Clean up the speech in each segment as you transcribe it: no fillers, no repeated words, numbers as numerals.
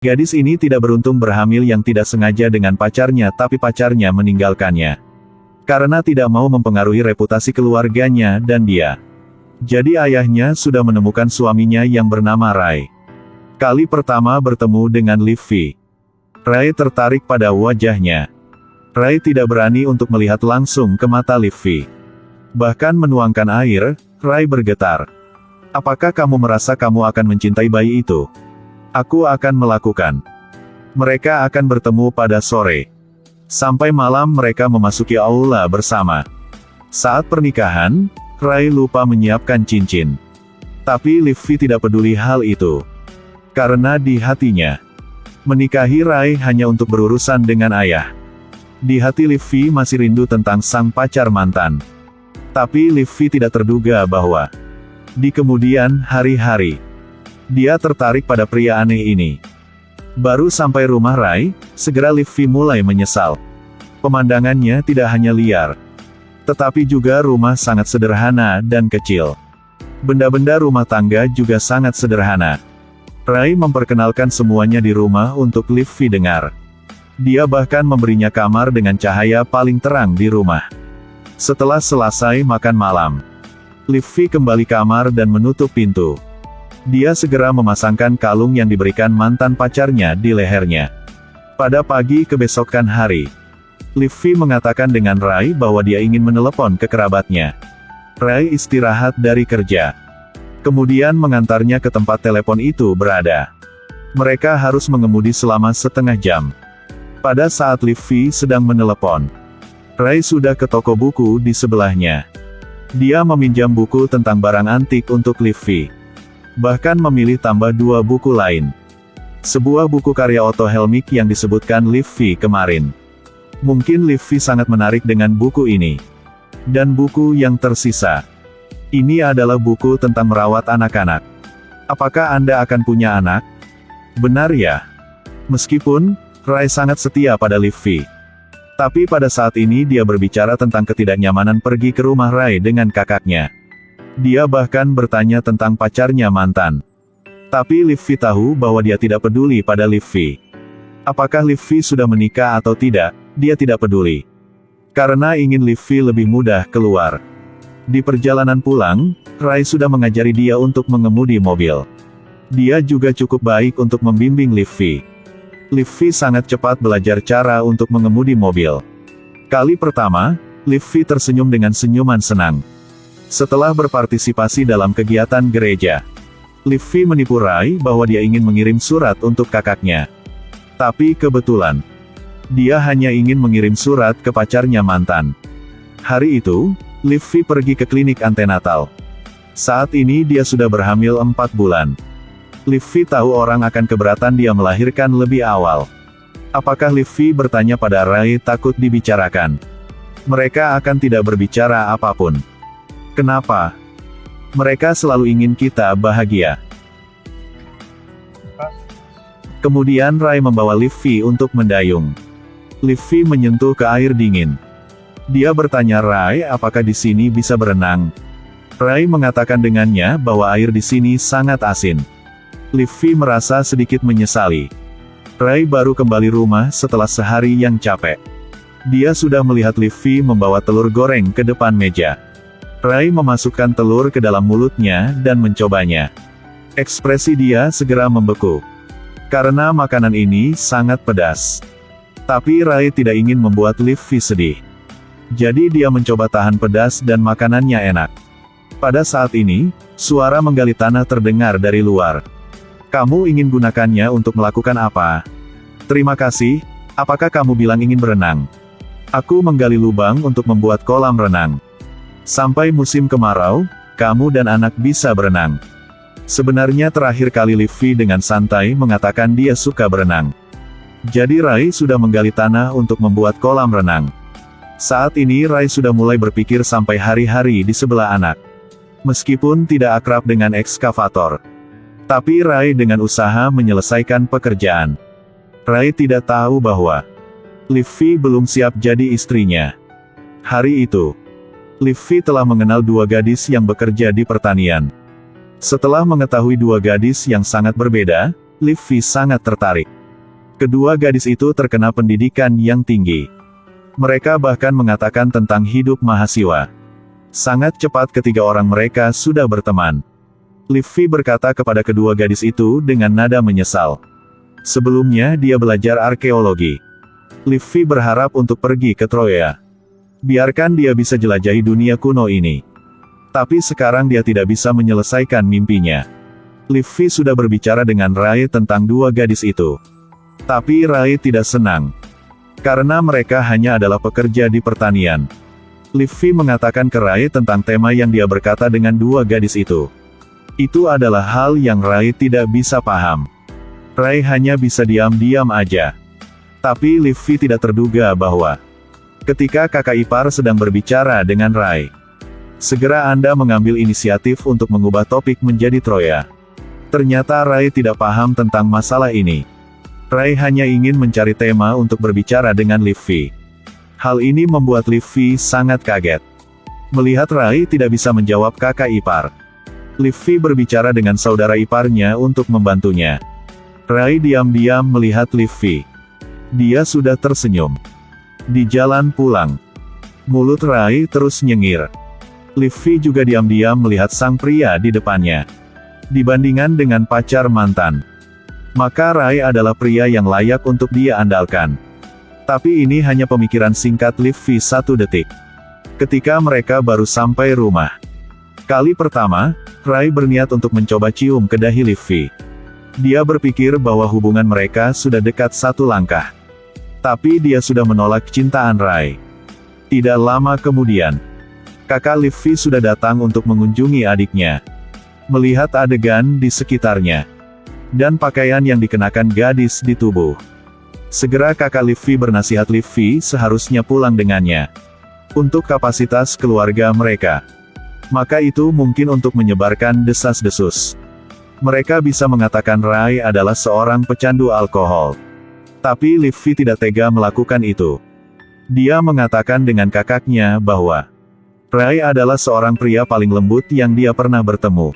Gadis ini tidak beruntung berhamil yang tidak sengaja dengan pacarnya, tapi pacarnya meninggalkannya. Karena tidak mau mempengaruhi reputasi keluarganya dan dia. Jadi ayahnya sudah menemukan suaminya yang bernama Rai. Kali pertama bertemu dengan Livy, Rai tertarik pada wajahnya. Rai tidak berani untuk melihat langsung ke mata Livy. Bahkan menuangkan air, Rai bergetar. Apakah kamu merasa kamu akan mencintai bayi itu? Aku akan melakukan. Mereka akan bertemu pada sore. Sampai malam mereka memasuki aula bersama. Saat pernikahan, Rai lupa menyiapkan cincin. Tapi Livy tidak peduli hal itu. Karena di hatinya, menikahi Rai hanya untuk berurusan dengan ayah. Di hati Livy masih rindu tentang sang pacar mantan. Tapi Livy tidak terduga bahwa di kemudian hari-hari, dia tertarik pada pria aneh ini. Baru sampai rumah Rai, segera Livy mulai menyesal. Pemandangannya tidak hanya liar, tetapi juga rumah sangat sederhana dan kecil. Benda-benda rumah tangga juga sangat sederhana. Rai memperkenalkan semuanya di rumah untuk Livy dengar. Dia bahkan memberinya kamar dengan cahaya paling terang di rumah. Setelah selesai makan malam, Livy kembali kamar dan menutup pintu. Dia segera memasangkan kalung yang diberikan mantan pacarnya di lehernya. Pada pagi kebesokan hari, Livy mengatakan dengan Rai bahwa dia ingin menelepon ke kerabatnya. Rai istirahat dari kerja, kemudian mengantarnya ke tempat telepon itu berada. Mereka harus mengemudi selama setengah jam. Pada saat Livy sedang menelepon, Rai sudah ke toko buku di sebelahnya. Dia meminjam buku tentang barang antik untuk Livy. Bahkan memilih tambah 2 buku lain. Sebuah buku karya Otto Helmich yang disebutkan Livy kemarin. Mungkin Livy sangat menarik dengan buku ini. Dan buku yang tersisa. Ini adalah buku tentang merawat anak-anak. Apakah Anda akan punya anak? Benar ya? Meskipun Rai sangat setia pada Livy, tapi pada saat ini dia berbicara tentang ketidaknyamanan pergi ke rumah Rai dengan kakaknya. Dia bahkan bertanya tentang pacarnya mantan. Tapi Livy tahu bahwa dia tidak peduli pada Livy. Apakah Livy sudah menikah atau tidak, dia tidak peduli. Karena ingin Livy lebih mudah keluar. Di perjalanan pulang, Rai sudah mengajari dia untuk mengemudi mobil. Dia juga cukup baik untuk membimbing Livy. Livy sangat cepat belajar cara untuk mengemudi mobil. Kali pertama, Livy tersenyum dengan senyuman senang. Setelah berpartisipasi dalam kegiatan gereja, Livy menipu Rai bahwa dia ingin mengirim surat untuk kakaknya. Tapi kebetulan, dia hanya ingin mengirim surat ke pacarnya mantan. Hari itu, Livy pergi ke klinik antenatal. Saat ini dia sudah berhamil 4 bulan. Livy tahu orang akan keberatan dia melahirkan lebih awal. Apakah Livy bertanya pada Rai takut dibicarakan? Mereka akan tidak berbicara apapun. Kenapa? Mereka selalu ingin kita bahagia. Kemudian Rai membawa Livy untuk mendayung. Livy menyentuh ke air dingin. Dia bertanya Rai apakah di sini bisa berenang. Rai mengatakan dengannya bahwa air di sini sangat asin. Livy merasa sedikit menyesali. Rai baru kembali rumah setelah sehari yang capek. Dia sudah melihat Livy membawa telur goreng ke depan meja. Rai memasukkan telur ke dalam mulutnya dan mencobanya. Ekspresi dia segera membeku. Karena makanan ini sangat pedas. Tapi Rai tidak ingin membuat Livy sedih. Jadi dia mencoba tahan pedas dan makanannya enak. Pada saat ini, suara menggali tanah terdengar dari luar. Kamu ingin gunakannya untuk melakukan apa? Terima kasih, apakah kamu bilang ingin berenang? Aku menggali lubang untuk membuat kolam renang. Sampai musim kemarau, kamu dan anak bisa berenang. Sebenarnya terakhir kali Livy dengan santai mengatakan dia suka berenang. Jadi Rai sudah menggali tanah untuk membuat kolam renang. Saat ini Rai sudah mulai berpikir sampai hari-hari di sebelah anak. Meskipun tidak akrab dengan ekskavator. Tapi Rai dengan usaha menyelesaikan pekerjaan. Rai tidak tahu bahwa Livy belum siap jadi istrinya. Hari itu, Livy telah mengenal 2 gadis yang bekerja di pertanian. Setelah mengetahui 2 gadis yang sangat berbeda, Livy sangat tertarik. Kedua gadis itu terkena pendidikan yang tinggi. Mereka bahkan mengatakan tentang hidup mahasiswa. Sangat cepat ketiga orang mereka sudah berteman. Livy berkata kepada kedua gadis itu dengan nada menyesal. Sebelumnya dia belajar arkeologi. Livy berharap untuk pergi ke Troya. Biarkan dia bisa jelajahi dunia kuno ini. Tapi sekarang dia tidak bisa menyelesaikan mimpinya. Livy sudah berbicara dengan Rai tentang dua gadis itu. Tapi Rai tidak senang. Karena mereka hanya adalah pekerja di pertanian. Livy mengatakan ke Rai tentang tema yang dia berkata dengan dua gadis itu. Itu adalah hal yang Rai tidak bisa paham. Rai hanya bisa diam-diam aja. Tapi Livy tidak terduga bahwa ketika kakak ipar sedang berbicara dengan Rai, segera Anda mengambil inisiatif untuk mengubah topik menjadi Troya. Ternyata Rai tidak paham tentang masalah ini. Rai hanya ingin mencari tema untuk berbicara dengan Livy. Hal ini membuat Livy sangat kaget. Melihat Rai tidak bisa menjawab kakak ipar, Livy berbicara dengan saudara iparnya untuk membantunya. Rai diam-diam melihat Livy. Dia sudah tersenyum. Di jalan pulang, mulut Rai terus nyengir. Livy juga diam-diam melihat sang pria di depannya. Dibandingkan dengan pacar mantan, maka Rai adalah pria yang layak untuk dia andalkan. Tapi ini hanya pemikiran singkat Livy 1 detik. Ketika mereka baru sampai rumah. Kali pertama, Rai berniat untuk mencoba cium ke dahi Livy. Dia berpikir bahwa hubungan mereka sudah dekat satu langkah. Tapi dia sudah menolak cintaan Rai. Tidak lama kemudian, kakak Livy sudah datang untuk mengunjungi adiknya. Melihat adegan di sekitarnya, dan pakaian yang dikenakan gadis di tubuh, segera kakak Livy bernasihat Livy seharusnya pulang dengannya. Untuk kapasitas keluarga mereka, maka itu mungkin untuk menyebarkan desas-desus. Mereka bisa mengatakan Rai adalah seorang pecandu alkohol. Tapi Livy tidak tega melakukan itu. Dia mengatakan dengan kakaknya bahwa Rai adalah seorang pria paling lembut yang dia pernah bertemu.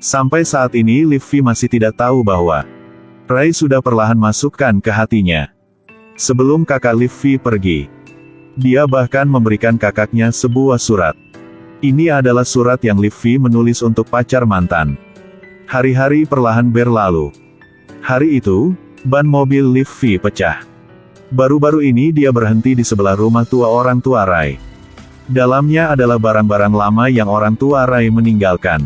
Sampai saat ini Livy masih tidak tahu bahwa Rai sudah perlahan masukkan ke hatinya. Sebelum kakak Livy pergi, dia bahkan memberikan kakaknya sebuah surat. Ini adalah surat yang Livy menulis untuk pacar mantan. Hari-hari perlahan berlalu. Hari itu, ban mobil Livy pecah. Baru-baru ini dia berhenti di sebelah rumah tua orang tua Rai. Dalamnya adalah barang-barang lama yang orang tua Rai meninggalkan.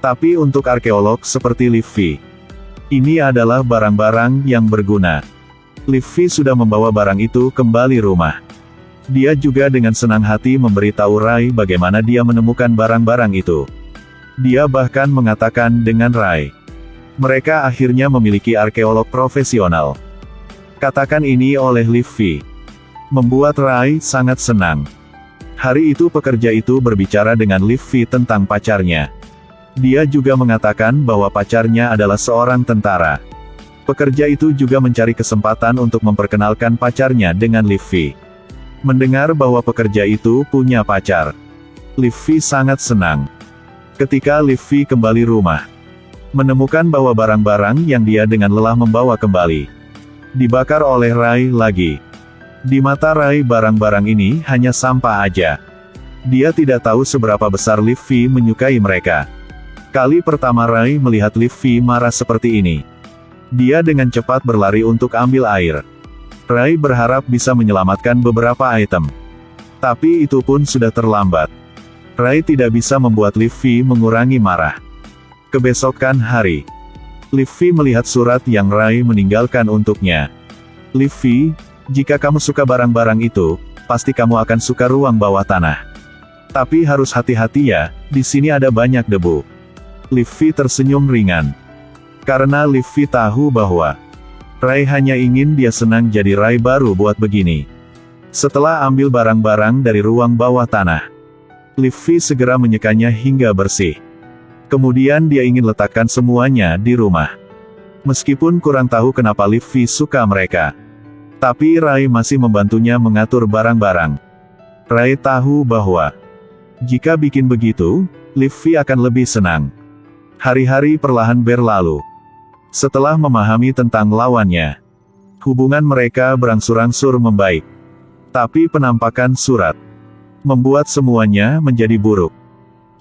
Tapi untuk arkeolog seperti Livy, ini adalah barang-barang yang berguna. Livy sudah membawa barang itu kembali rumah. Dia juga dengan senang hati memberitahu Rai bagaimana dia menemukan barang-barang itu. Dia bahkan mengatakan dengan Rai, mereka akhirnya memiliki arkeolog profesional. Katakan ini oleh Livy membuat Rai sangat senang. Hari itu pekerja itu berbicara dengan Livy tentang pacarnya. Dia juga mengatakan bahwa pacarnya adalah seorang tentara. Pekerja itu juga mencari kesempatan untuk memperkenalkan pacarnya dengan Livy. Mendengar bahwa pekerja itu punya pacar, Livy sangat senang. Ketika Livy kembali rumah, menemukan bahwa barang-barang yang dia dengan lelah membawa kembali, dibakar oleh Rai lagi. Di mata Rai barang-barang ini hanya sampah aja. Dia tidak tahu seberapa besar Livy menyukai mereka. Kali pertama Rai melihat Livy marah seperti ini, dia dengan cepat berlari untuk ambil air. Rai berharap bisa menyelamatkan beberapa item. Tapi itu pun sudah terlambat. Rai tidak bisa membuat Livy mengurangi marah. Kebesokan hari, Livy melihat surat yang Rai meninggalkan untuknya. Livy, jika kamu suka barang-barang itu, pasti kamu akan suka ruang bawah tanah. Tapi harus hati-hati ya, di sini ada banyak debu. Livy tersenyum ringan. Karena Livy tahu bahwa Rai hanya ingin dia senang jadi Rai baru buat begini. Setelah ambil barang-barang dari ruang bawah tanah, Livy segera menyekanya hingga bersih. Kemudian dia ingin letakkan semuanya di rumah. Meskipun kurang tahu kenapa Livy suka mereka, tapi Rai masih membantunya mengatur barang-barang. Rai tahu bahwa jika bikin begitu, Livy akan lebih senang. Hari-hari perlahan berlalu. Setelah memahami tentang lawannya, Hubungan mereka berangsur-angsur membaik. Tapi penampakan surat membuat semuanya menjadi buruk.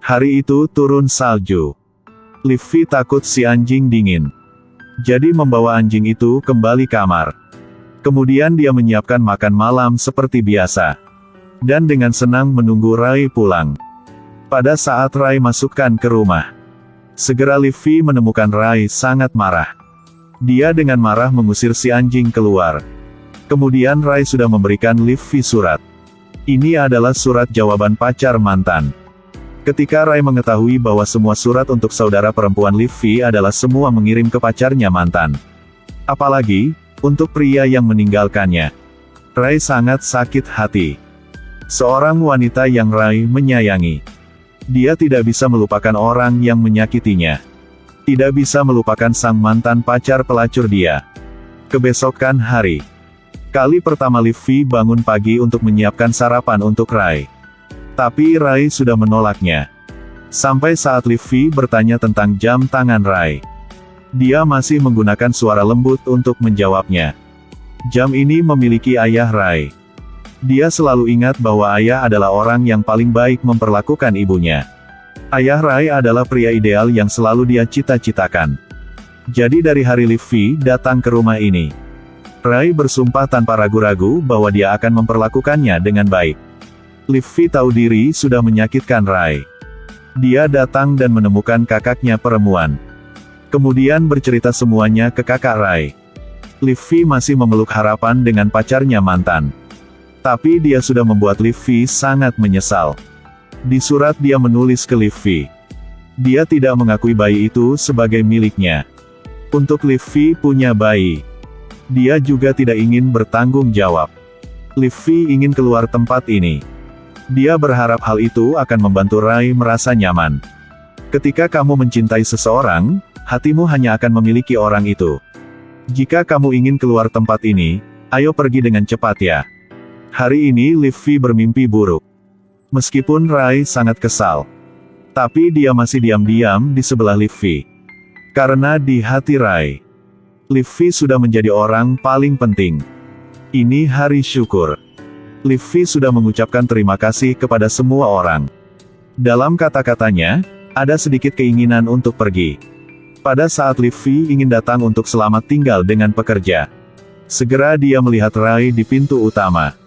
Hari itu turun salju. Livi takut si anjing dingin. Jadi membawa anjing itu kembali kamar. Kemudian dia menyiapkan makan malam seperti biasa. Dan dengan senang menunggu Rai pulang. Pada saat Rai masukkan ke rumah, segera Livi menemukan Rai sangat marah. Dia dengan marah mengusir si anjing keluar. Kemudian Rai sudah memberikan Livi surat. Ini adalah surat jawaban pacar mantan. Ketika Rai mengetahui bahwa semua surat untuk saudara perempuan Livi adalah semua mengirim ke pacarnya mantan. Apalagi, untuk pria yang meninggalkannya. Rai sangat sakit hati. Seorang wanita yang Rai menyayangi. Dia tidak bisa melupakan orang yang menyakitinya. Tidak bisa melupakan sang mantan pacar pelacur dia. Kebesokan hari. Kali pertama Livi bangun pagi untuk menyiapkan sarapan untuk Rai. Tapi Rai sudah menolaknya. Sampai saat Livi bertanya tentang jam tangan Rai. Dia masih menggunakan suara lembut untuk menjawabnya. Jam ini memiliki ayah Rai. Dia selalu ingat bahwa ayah adalah orang yang paling baik memperlakukan ibunya. Ayah Rai adalah pria ideal yang selalu dia cita-citakan. Jadi dari hari Livi datang ke rumah ini, Rai bersumpah tanpa ragu-ragu bahwa dia akan memperlakukannya dengan baik. Livi tahu diri sudah menyakitkan Rai. Dia datang dan menemukan kakaknya perempuan. Kemudian bercerita semuanya ke kakak Rai. Livi masih memeluk harapan dengan pacarnya mantan. Tapi dia sudah membuat Livi sangat menyesal. Di surat dia menulis ke Livi. Dia tidak mengakui bayi itu sebagai miliknya. Untuk Livi punya bayi. Dia juga tidak ingin bertanggung jawab. Livi ingin keluar tempat ini. Dia berharap hal itu akan membantu Rai merasa nyaman. Ketika kamu mencintai seseorang, hatimu hanya akan memiliki orang itu. Jika kamu ingin keluar tempat ini, ayo pergi dengan cepat ya. Hari ini Livi bermimpi buruk. Meskipun Rai sangat kesal, tapi dia masih diam-diam di sebelah Livi. Karena di hati Rai, Livi sudah menjadi orang paling penting. Ini hari syukur. Livi sudah mengucapkan terima kasih kepada semua orang. Dalam kata-katanya, ada sedikit keinginan untuk pergi. Pada saat Livi ingin datang untuk selamat tinggal dengan pekerja, segera dia melihat Rai di pintu utama.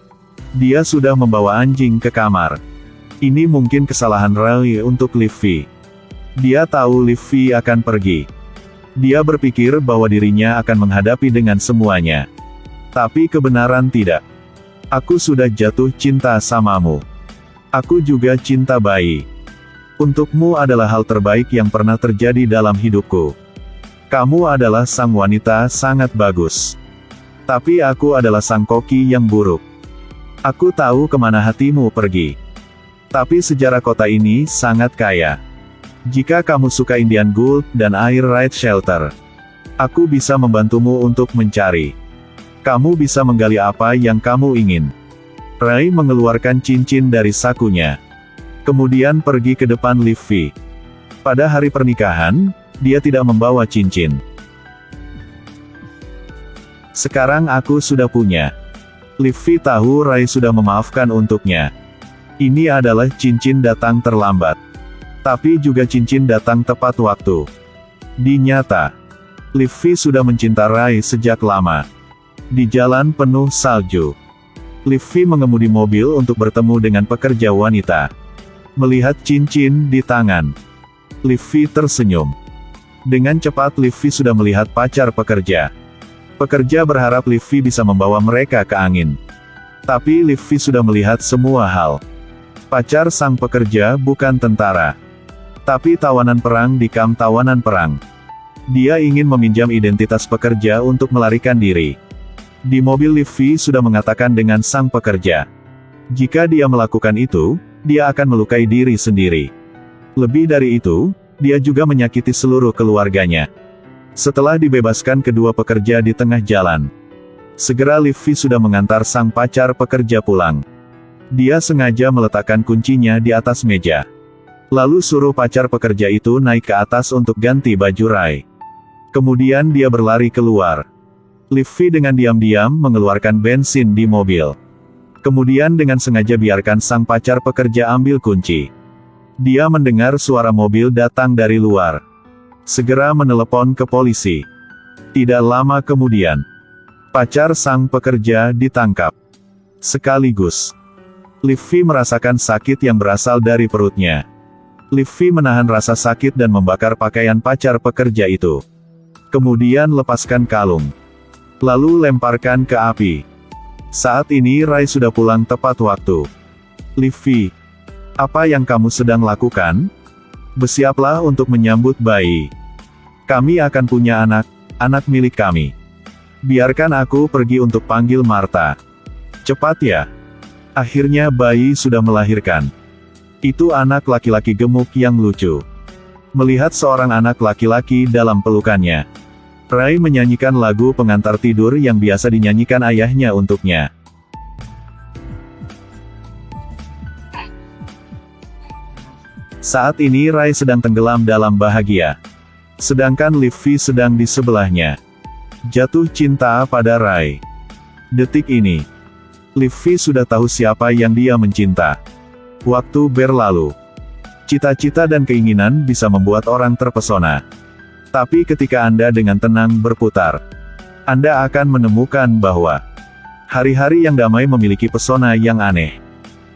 Dia sudah membawa anjing ke kamar. Ini mungkin kesalahan Rai untuk Livi. Dia tahu Livi akan pergi. Dia berpikir bahwa dirinya akan menghadapi dengan semuanya. Tapi kebenaran tidak. Aku sudah jatuh cinta samamu. Aku juga cinta bayi. Untukmu adalah hal terbaik yang pernah terjadi dalam hidupku. Kamu adalah sang wanita sangat bagus. Tapi aku adalah sang koki yang buruk. Aku tahu kemana hatimu pergi. Tapi sejarah kota ini sangat kaya. Jika kamu suka Indian Gold dan Air Raid Shelter, aku bisa membantumu untuk mencari. Kamu bisa menggali apa yang kamu ingin. Rai mengeluarkan cincin dari sakunya. Kemudian pergi ke depan Livi. Pada hari pernikahan, dia tidak membawa cincin. Sekarang aku sudah punya. Livi tahu Rai sudah memaafkan untuknya. Ini adalah cincin datang terlambat. Tapi juga cincin datang tepat waktu. Di nyata, Livi sudah mencinta Rai sejak lama. Di jalan penuh salju, Livi mengemudi mobil untuk bertemu dengan pekerja wanita. Melihat cincin di tangan, Livi tersenyum. Dengan cepat Livi sudah melihat pacar pekerja. Pekerja berharap Livi bisa membawa mereka ke angin. Tapi Livi sudah melihat semua hal. Pacar sang pekerja bukan tentara, tapi tawanan perang di kamp tawanan perang. Dia ingin meminjam identitas pekerja untuk melarikan diri. Di mobil Livi sudah mengatakan dengan sang pekerja, jika dia melakukan itu, dia akan melukai diri sendiri. Lebih dari itu, dia juga menyakiti seluruh keluarganya. Setelah dibebaskan kedua pekerja di tengah jalan, segera Livi sudah mengantar sang pacar pekerja pulang. Dia sengaja meletakkan kuncinya di atas meja. Lalu suruh pacar pekerja itu naik ke atas untuk ganti baju Rai. Kemudian dia berlari keluar. Livi dengan diam-diam mengeluarkan bensin di mobil. Kemudian dengan sengaja biarkan sang pacar pekerja ambil kunci. Dia mendengar suara mobil datang dari luar. Segera menelepon ke polisi. Tidak lama kemudian, pacar sang pekerja ditangkap. Sekaligus, Livi merasakan sakit yang berasal dari perutnya. Livi menahan rasa sakit dan membakar pakaian pacar pekerja itu. Kemudian lepaskan kalung. Lalu lemparkan ke api. Saat ini Rai sudah pulang tepat waktu. Livi, apa yang kamu sedang lakukan? Bersiaplah untuk menyambut bayi. Kami akan punya anak milik kami. Biarkan aku pergi untuk panggil Marta. Cepat ya. Akhirnya bayi sudah melahirkan. Itu anak laki-laki gemuk yang lucu. Melihat seorang anak laki-laki dalam pelukannya, Rai menyanyikan lagu pengantar tidur yang biasa dinyanyikan ayahnya untuknya. Saat ini Rai sedang tenggelam dalam bahagia. Sedangkan Livi sedang di sebelahnya. Jatuh cinta pada Rai. Detik ini, Livi sudah tahu siapa yang dia mencinta. Waktu berlalu. Cita-cita dan keinginan bisa membuat orang terpesona. Tapi ketika Anda dengan tenang berputar, Anda akan menemukan bahwa hari-hari yang damai memiliki pesona yang aneh.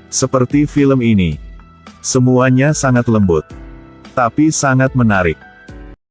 Seperti film ini. Semuanya sangat lembut, tapi sangat menarik.